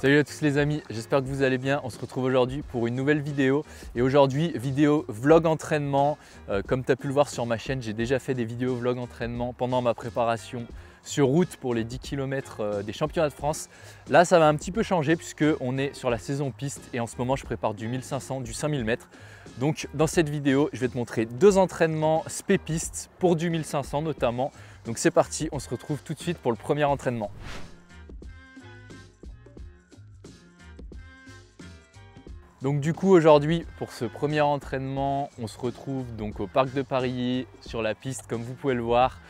Salut à tous les amis, j'espère que vous allez bien. On se retrouve aujourd'hui pour une nouvelle vidéo. Et aujourd'hui, vidéo vlog entraînement. Comme tu as pu le voir sur ma chaîne, j'ai déjà fait des vidéos vlog entraînement pendant ma préparation sur route pour les 10 km des championnats de France. Là, ça va un petit peu changer puisqu'on est sur la saison piste et en ce moment, je prépare du 1500, du 5000 mètres. Donc dans cette vidéo, je vais te montrer deux entraînements spé piste pour du 1500 notamment. Donc c'est parti, on se retrouve tout de suite pour le premier entraînement. Donc du coup aujourd'hui pour ce premier entraînement, on se retrouve donc au parc de Paris sur la piste comme vous pouvez le voir.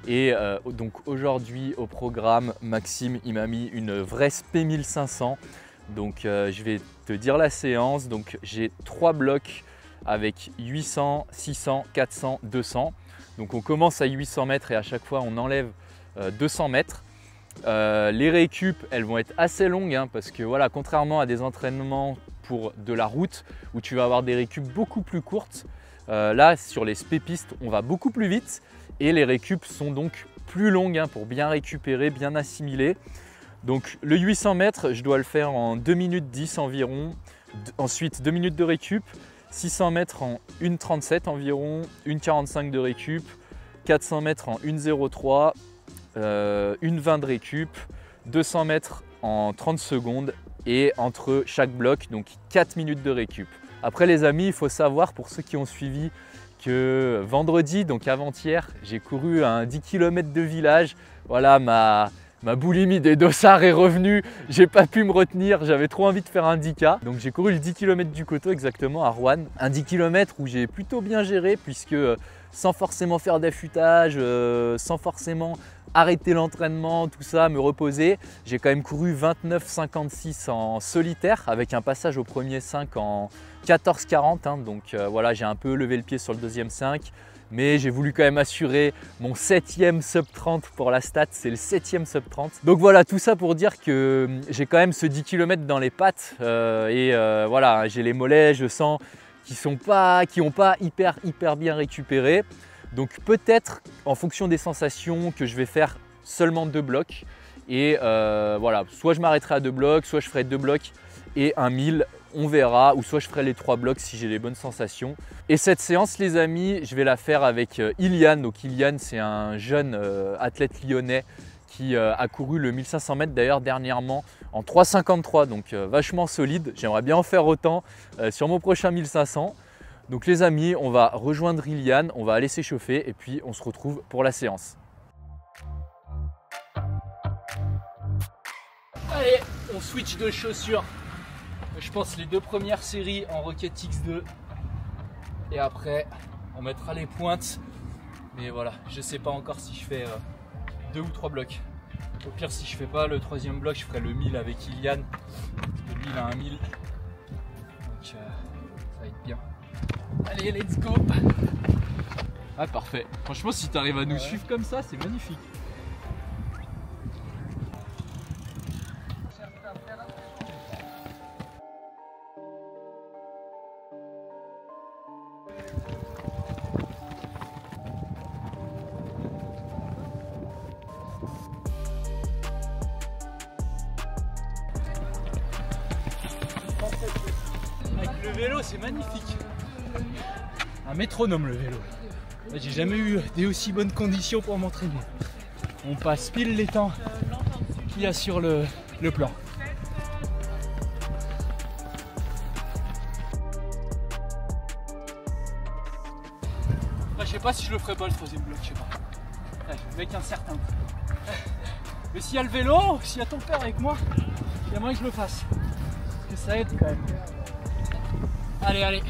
Et donc aujourd'hui au programme, Maxime il m'a mis une vraie spé 1500. Donc je vais te dire la séance. Donc j'ai 3 blocs avec 800, 600, 400, 200. Donc on commence à 800 mètres et à chaque fois on enlève 200 mètres. Les récup elles vont être assez longues hein, parce que voilà, contrairement à des entraînements pour de la route où tu vas avoir des récup beaucoup plus courtes, là sur les spé pistes on va beaucoup plus vite et les récup sont donc plus longues hein, pour bien récupérer, bien assimiler. Donc le 800 mètres je dois le faire en 2 minutes 10 environ, ensuite 2 minutes de récup, 600 mètres en 1,37 environ, 1,45 de récup, 400 mètres en 1,03, 1,20 de récup, 200 mètres en 30 secondes et entre chaque bloc, donc 4 minutes de récup. Après les amis, il faut savoir pour ceux qui ont suivi que vendredi, donc avant-hier, j'ai couru un 10 km de village. Voilà, ma boulimie des dossards est revenue, j'ai pas pu me retenir, j'avais trop envie de faire un 10K. Donc j'ai couru le 10 km du Coteau exactement à Roanne. Un 10 km où j'ai plutôt bien géré puisque sans forcément faire d'affûtage, sans forcément arrêter l'entraînement, tout ça, me reposer. J'ai quand même couru 29,56 en solitaire avec un passage au premier 5 en 14,40 hein, donc voilà, j'ai un peu levé le pied sur le deuxième 5. Mais j'ai voulu quand même assurer mon 7e sub 30 pour la stat, c'est le 7e sub 30. Donc voilà, tout ça pour dire que j'ai quand même ce 10 km dans les pattes voilà, j'ai les mollets, je sens qui n'ont pas hyper bien récupéré. Donc peut-être en fonction des sensations que je vais faire seulement 2 blocs. Et voilà, soit je m'arrêterai à 2 blocs, soit je ferai 2 blocs et un 1000. On verra, ou soit je ferai les 3 blocs si j'ai les bonnes sensations. Et cette séance les amis, je vais la faire avec Ilian. Donc Ilian c'est un jeune athlète lyonnais qui a couru le 1500 mètres d'ailleurs dernièrement en 3,53, donc vachement solide. J'aimerais bien en faire autant sur mon prochain 1500. Donc les amis, on va rejoindre Ilian, on va aller s'échauffer et puis on se retrouve pour la séance. Allez, on switch de chaussures. Je pense les 2 premières séries en Rocket X2 et après on mettra les pointes. Mais voilà, je sais pas encore si je fais 2 ou 3 blocs. Au pire si je fais pas le 3e bloc, je ferai le 1000 avec Ilian parce que lui il a un 1000. Donc ça va être bien. Allez, let's go. Ah parfait, franchement si tu arrives à nous suivre comme ça, c'est magnifique. Avec le vélo, c'est magnifique. Un métronome le vélo. J'ai jamais eu des aussi bonnes conditions pour m'entraîner. On passe pile les temps qu'il y a sur le plan. Après, je sais pas si je le ferai pas le 3e bloc, je sais pas. Ouais, avec un certain. Mais s'il y a le vélo, s'il y a ton père avec moi, il y a moyen que je le fasse. Parce que ça aide quand même. Allez, allez.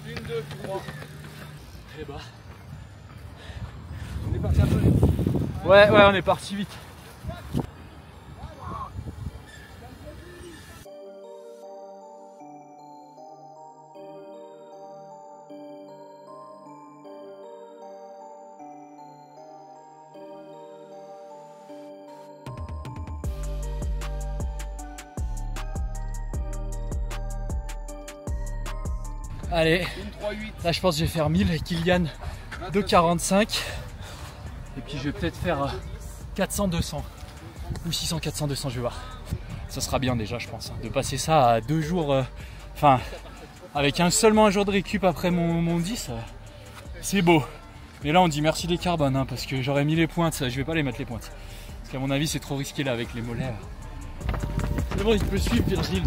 Une, deux, trois. Et bah. On est parti un peu vite. Ouais, on est parti vite. Allez, là je pense que je vais faire 1000 avec Kylian 2,45. Et puis je vais peut-être faire 400-200 ou 600-400-200, je vais voir. Ça sera bien déjà, je pense, de passer ça à 2 jours, enfin avec seulement un jour de récup après mon 10, c'est beau. Mais là on dit merci les carbones, hein, parce que j'aurais mis les pointes, je vais pas les mettre les pointes. Parce qu'à mon avis c'est trop risqué là avec les mollets. C'est bon, il peut suivre Virgile.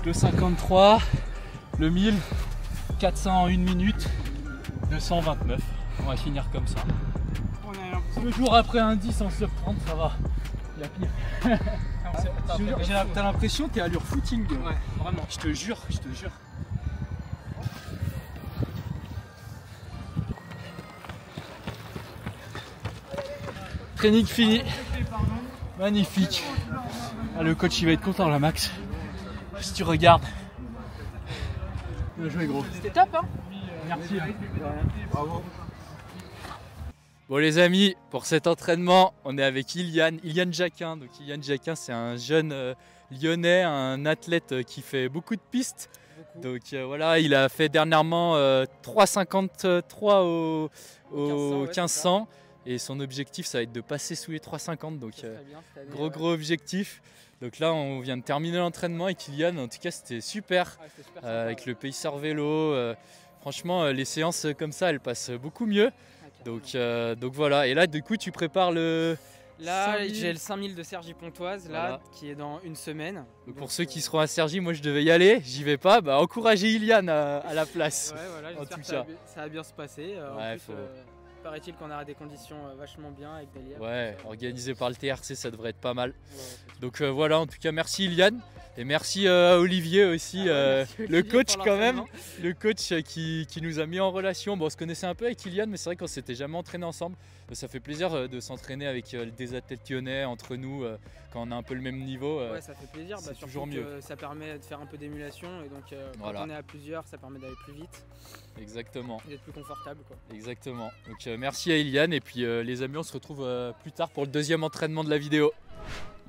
Le 53, le 1000, 400 en 1 minute, 229. On va finir comme ça. Le jour après un 10 en sub 30, ça va. Il y a pire. T'as l'impression que t'es à allure footing. Ouais, vraiment. Je te jure, je te jure. Training fini. Magnifique. Ah, le coach il va être content là, Max. Si tu regardes. Bien joué gros. C'était top hein. Merci. Bravo. Bon les amis, pour cet entraînement, on est avec Ilian Jacquin. Donc Ilian Jacquin, c'est un jeune lyonnais, un athlète qui fait beaucoup de pistes. Donc voilà, il a fait dernièrement 3,53 au 1500. Et son objectif, ça va être de passer sous les 3,50. Donc gros objectif. Donc là, on vient de terminer l'entraînement avec Ilian. En tout cas, c'était super, avec le pacer vélo. Franchement, les séances comme ça, elles passent beaucoup mieux. Donc voilà. Et là, du coup, tu prépares le... Là, j'ai le 5000 de Cergy Pontoise, là, voilà, qui est dans une semaine. Donc pour ceux qui seront à Cergy, moi je devais y aller, j'y vais pas. Bah, encouragez Ilian à la place. Ouais, voilà, j'espère que ça va bien se passer. Ouais, en plus, paraît-il qu'on aura des conditions vachement bien avec des lièvres. Ouais, organisé par le TRC, ça devrait être pas mal. Ouais, donc voilà, en tout cas, merci Ilian. Et merci à Olivier aussi, merci le coach quand même, le coach qui nous a mis en relation. Bon, on se connaissait un peu avec Ilian, mais c'est vrai qu'on s'était jamais entraîné ensemble. Ça fait plaisir de s'entraîner avec des athlètes lyonnais entre nous quand on a un peu le même niveau. Ouais, ça fait plaisir, c'est toujours mieux. Ça permet de faire un peu d'émulation et donc quand on est à plusieurs, ça permet d'aller plus vite. Exactement. Et d'être plus confortable quoi. Exactement. Donc merci à Ilian et puis les amis, on se retrouve plus tard pour le deuxième entraînement de la vidéo.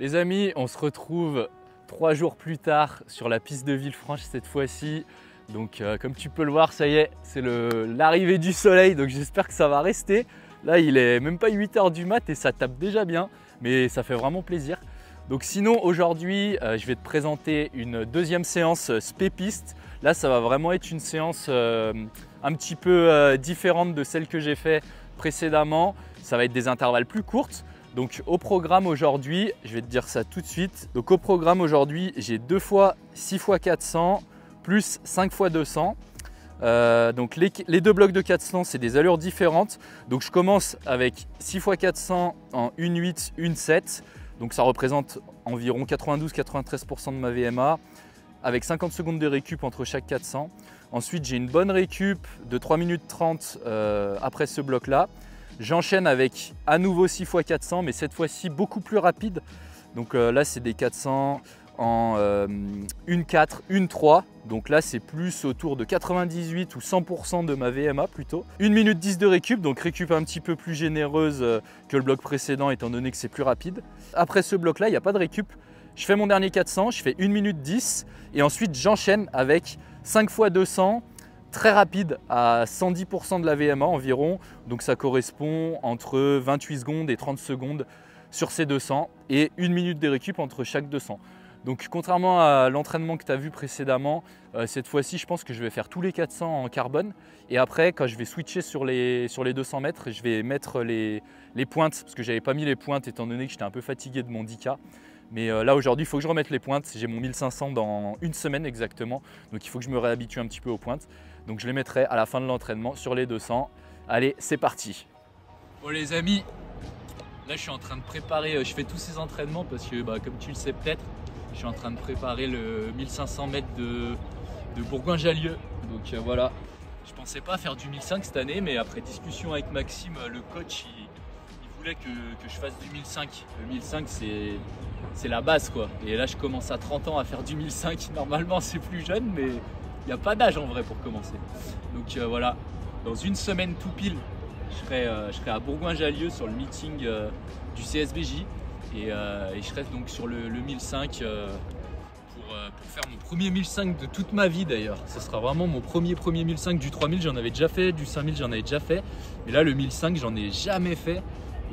Les amis, on se retrouve 3 jours plus tard sur la piste de Villefranche cette fois-ci. Donc comme tu peux le voir, ça y est, c'est l'arrivée du soleil, donc j'espère que ça va rester. Là il est même pas 8 h du mat et ça tape déjà bien, mais ça fait vraiment plaisir. Donc sinon aujourd'hui je vais te présenter une deuxième séance spé piste. Là ça va vraiment être une séance un petit peu différente de celle que j'ai fait précédemment. Ça va être des intervalles plus courtes. Donc au programme aujourd'hui, je vais te dire ça tout de suite. Donc au programme aujourd'hui, j'ai 2 fois 6 x 400 plus 5 x 200. Donc les 2 blocs de 400, c'est des allures différentes. Donc je commence avec 6 x 400 en 1,8, 1,7. Donc ça représente environ 92-93% de ma VMA avec 50 secondes de récup entre chaque 400. Ensuite, j'ai une bonne récup de 3 minutes 30 après ce bloc-là. J'enchaîne avec à nouveau 6 x 400, mais cette fois-ci beaucoup plus rapide. Donc là, c'est des 400 en 1,4, 1,3. Donc là, c'est plus autour de 98 ou 100% de ma VMA plutôt. 1 minute 10 de récup, donc récup un petit peu plus généreuse que le bloc précédent étant donné que c'est plus rapide. Après ce bloc-là, il n'y a pas de récup. Je fais mon dernier 400, je fais 1 minute 10 et ensuite j'enchaîne avec 5 x 200. Très rapide à 110% de la VMA environ, donc ça correspond entre 28 secondes et 30 secondes sur ces 200 et 1 minute de récup entre chaque 200. Donc contrairement à l'entraînement que tu as vu précédemment, cette fois-ci je pense que je vais faire tous les 400 en carbone et après quand je vais switcher sur les 200 mètres, je vais mettre les pointes parce que j'avais pas mis les pointes étant donné que j'étais un peu fatigué de mon 10K. Mais là aujourd'hui il faut que je remette les pointes, j'ai mon 1500 dans une semaine exactement, donc il faut que je me réhabitue un petit peu aux pointes. Donc je les mettrai à la fin de l'entraînement sur les 200. Allez, c'est parti. Bon les amis, là je suis en train de préparer, je fais tous ces entraînements parce que comme tu le sais peut-être, je suis en train de préparer le 1500 mètres de Bourgoin-Jallieu. Donc voilà, je pensais pas faire du 1005 cette année, mais après discussion avec Maxime, le coach, il voulait que je fasse du 1005. Le 1005 c'est la base quoi. Et là je commence à 30 ans à faire du 1005. Normalement c'est plus jeune, mais il n'y a pas d'âge en vrai pour commencer. Donc voilà, dans une semaine tout pile, je serai à Bourgoin-Jallieu sur le meeting du CSBJ et je serai donc sur le 1005 pour faire mon premier 1005 de toute ma vie d'ailleurs. Ce sera vraiment mon premier 1005. Du 3000 j'en avais déjà fait, du 5000 j'en avais déjà fait, mais là le 1005 j'en ai jamais fait.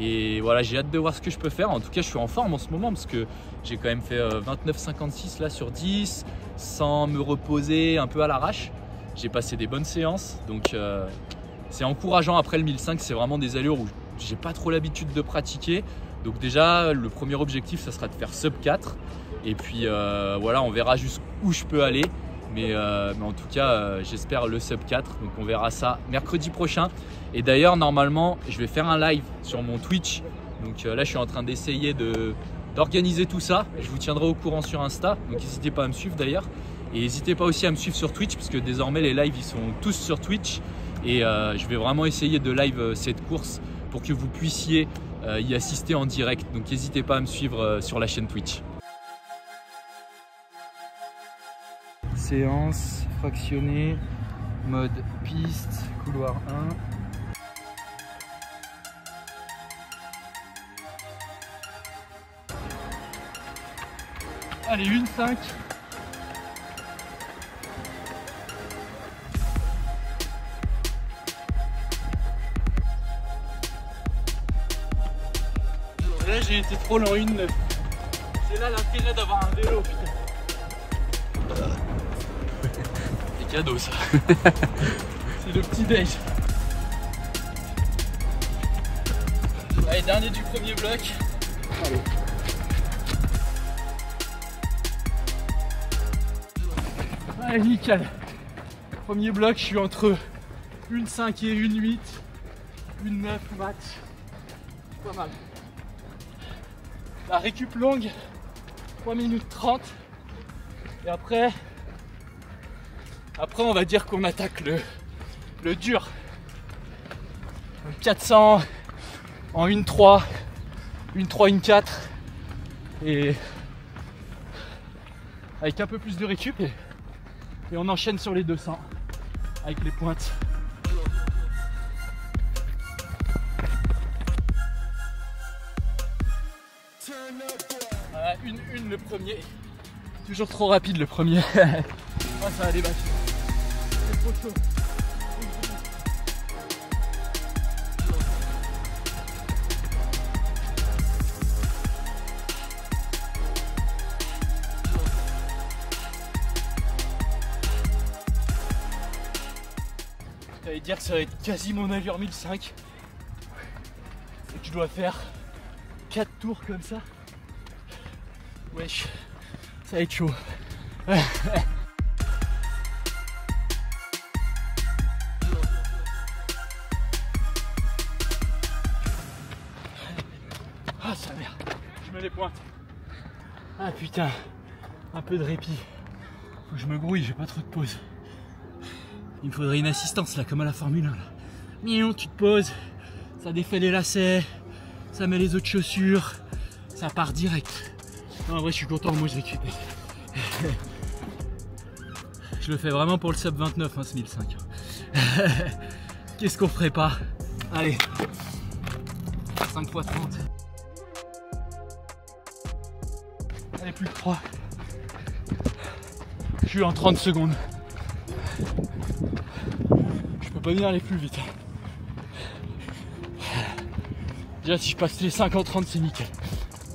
Et voilà, j'ai hâte de voir ce que je peux faire. En tout cas, je suis en forme en ce moment parce que j'ai quand même fait 29,56 là sur 10 sans me reposer, un peu à l'arrache. J'ai passé des bonnes séances, donc c'est encourageant. Après le 1005, c'est vraiment des allures où j'ai pas trop l'habitude de pratiquer. Donc déjà, le premier objectif, ça sera de faire sub 4. Et puis voilà, on verra jusqu'où je peux aller. Mais en tout cas, j'espère le sub 4. Donc on verra ça mercredi prochain. Et d'ailleurs, normalement, je vais faire un live sur mon Twitch. Donc là, je suis en train d'essayer d'organiser tout ça. Je vous tiendrai au courant sur Insta. Donc n'hésitez pas à me suivre d'ailleurs. Et n'hésitez pas aussi à me suivre sur Twitch, puisque désormais les lives ils sont tous sur Twitch. Et je vais vraiment essayer de live cette course pour que vous puissiez y assister en direct. Donc n'hésitez pas à me suivre sur la chaîne Twitch. Séance fractionnée, mode piste, couloir 1. Allez, 1,5. Là j'ai été trop lent, 1,9. C'est là l'intérêt d'avoir un vélo, putain. C'est cadeau ça. C'est le petit déj. Allez, dernier du premier bloc. Allez. Allez, nickel. Premier bloc, je suis entre 1,5 et 1,8. 1,9 max. Pas mal. La récup longue, 3 minutes 30. Et après on va dire qu'on attaque le dur. 400 en 1,3, 1,3, 1,4. Et avec un peu plus de récup et on enchaîne sur les 200 avec les pointes. Voilà, une le premier. Toujours trop rapide le premier. Oh, ça va débattre. C'est trop chaud. J'allais dire que ça va être quasi mon allure 1005. Et tu dois faire 4 tours comme ça. Wesh, ça va être chaud. Ah, ça merde. Je me les pointe. Ah putain, un peu de répit. Faut que je me grouille, j'ai pas trop de pause. Il me faudrait une assistance là, comme à la Formule 1 là. Mion, tu te poses, ça défait les lacets, ça met les autres chaussures, ça part direct. Non, en vrai, je suis content, moi je récupère. Je le fais vraiment pour le sub 29, hein, ce 1005. Qu'est-ce qu'on ferait pas? Allez, 5 x 30. Allez, plus que 3. Je suis en 30 secondes. Je peux pas bien aller plus vite. Déjà, si je passe les 5 en 30, c'est nickel.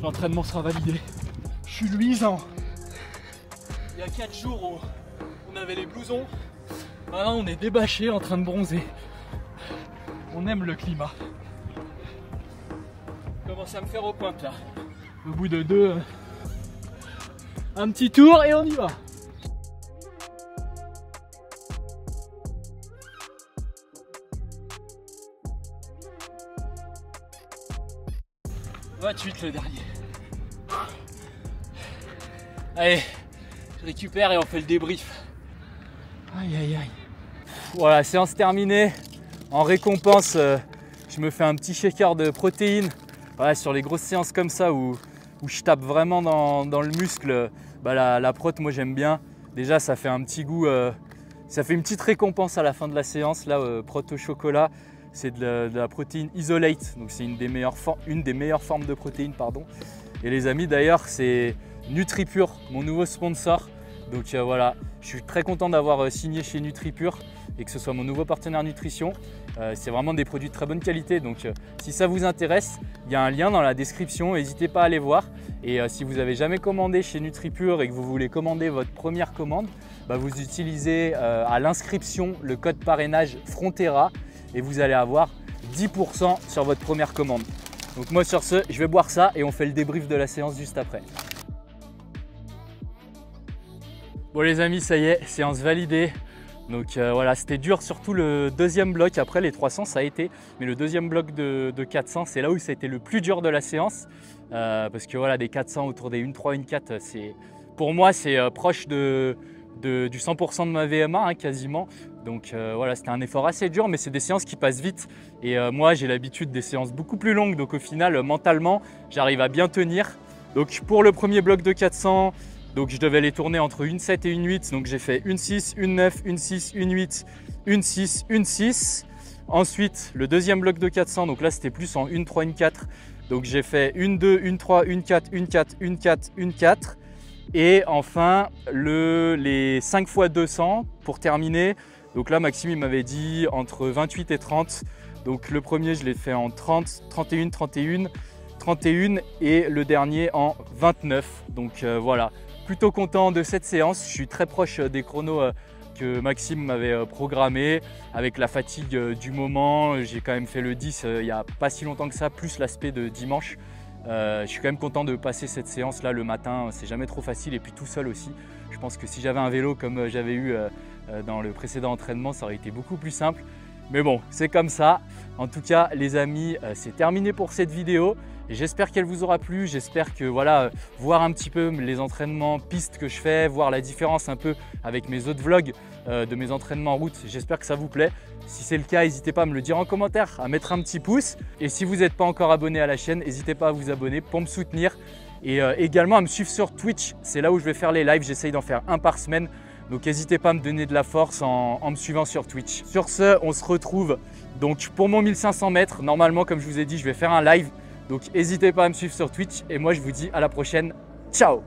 L'entraînement sera validé. Je suis luisant. Il y a 4 jours où on avait les blousons. Maintenant, on est débâché en train de bronzer. On aime le climat. Je commence à me faire aux pointes là. Au bout de 2, un petit tour et on y va. « 28 le dernier. » Allez, je récupère et on fait le débrief. Aïe aïe aïe. Voilà, séance terminée. En récompense, je me fais un petit shaker de protéines. Voilà, sur les grosses séances comme ça où je tape vraiment dans le muscle, bah la prot, moi j'aime bien. Déjà, ça fait un petit goût Ça fait une petite récompense à la fin de la séance. Là, Proto Chocolat, c'est de la protéine Isolate. Donc c'est une des meilleures formes de protéines, pardon. Et les amis, d'ailleurs, c'est NutriPure, mon nouveau sponsor. Donc voilà, je suis très content d'avoir signé chez NutriPure et que ce soit mon nouveau partenaire nutrition. C'est vraiment des produits de très bonne qualité. Donc si ça vous intéresse, il y a un lien dans la description, n'hésitez pas à aller voir. Et si vous n'avez jamais commandé chez NutriPure et que vous voulez commander votre première commande, vous utilisez à l'inscription le code parrainage Frontera et vous allez avoir 10% sur votre première commande. Donc moi sur ce, je vais boire ça et on fait le débrief de la séance juste après. Bon les amis, ça y est, séance validée. Donc voilà, c'était dur, surtout le deuxième bloc. Après les 300 ça a été, mais le deuxième bloc de 400, c'est là où ça a été le plus dur de la séance. Parce que voilà, des 400 autour des 1,3, 1,4, pour moi c'est proche du 100% de ma VMA quasiment. Donc voilà, c'était un effort assez dur, mais c'est des séances qui passent vite. Et moi j'ai l'habitude des séances beaucoup plus longues, donc au final mentalement j'arrive à bien tenir. Donc pour le premier bloc de 400, donc je devais les tourner entre 1,7 et 1,8. Donc j'ai fait 1,6, 1,9, 1,6, 1,8, 1,6, 1,6. Ensuite le deuxième bloc de 400, donc là c'était plus en 1,3, 1,4. Donc j'ai fait 1,2, 1,3, 1,4, 1,4, 1,4, 1,4. Et enfin les 5 fois 200 pour terminer. Donc là Maxime il m'avait dit entre 28 et 30. Donc le premier je l'ai fait en 30, 31, 31, 31 et le dernier en 29. Donc voilà, plutôt content de cette séance. Je suis très proche des chronos que Maxime m'avait programmé. Avec la fatigue du moment, j'ai quand même fait le 10 il n'y a pas si longtemps que ça, plus l'aspect de dimanche. Je suis quand même content de passer cette séance là le matin, c'est jamais trop facile et puis tout seul aussi. Je pense que si j'avais un vélo comme j'avais eu dans le précédent entraînement, ça aurait été beaucoup plus simple. Mais bon, c'est comme ça. En tout cas les amis, c'est terminé pour cette vidéo. J'espère qu'elle vous aura plu, j'espère que voilà, voir un petit peu les entraînements pistes que je fais, voir la différence un peu avec mes autres vlogs de mes entraînements en route, j'espère que ça vous plaît. Si c'est le cas, n'hésitez pas à me le dire en commentaire, à mettre un petit pouce. Et si vous n'êtes pas encore abonné à la chaîne, n'hésitez pas à vous abonner pour me soutenir. Et également à me suivre sur Twitch, c'est là où je vais faire les lives, j'essaye d'en faire un par semaine. Donc n'hésitez pas à me donner de la force en me suivant sur Twitch. Sur ce, on se retrouve donc pour mon 1500 mètres. Normalement, comme je vous ai dit, je vais faire un live. Donc n'hésitez pas à me suivre sur Twitch et moi je vous dis à la prochaine. Ciao!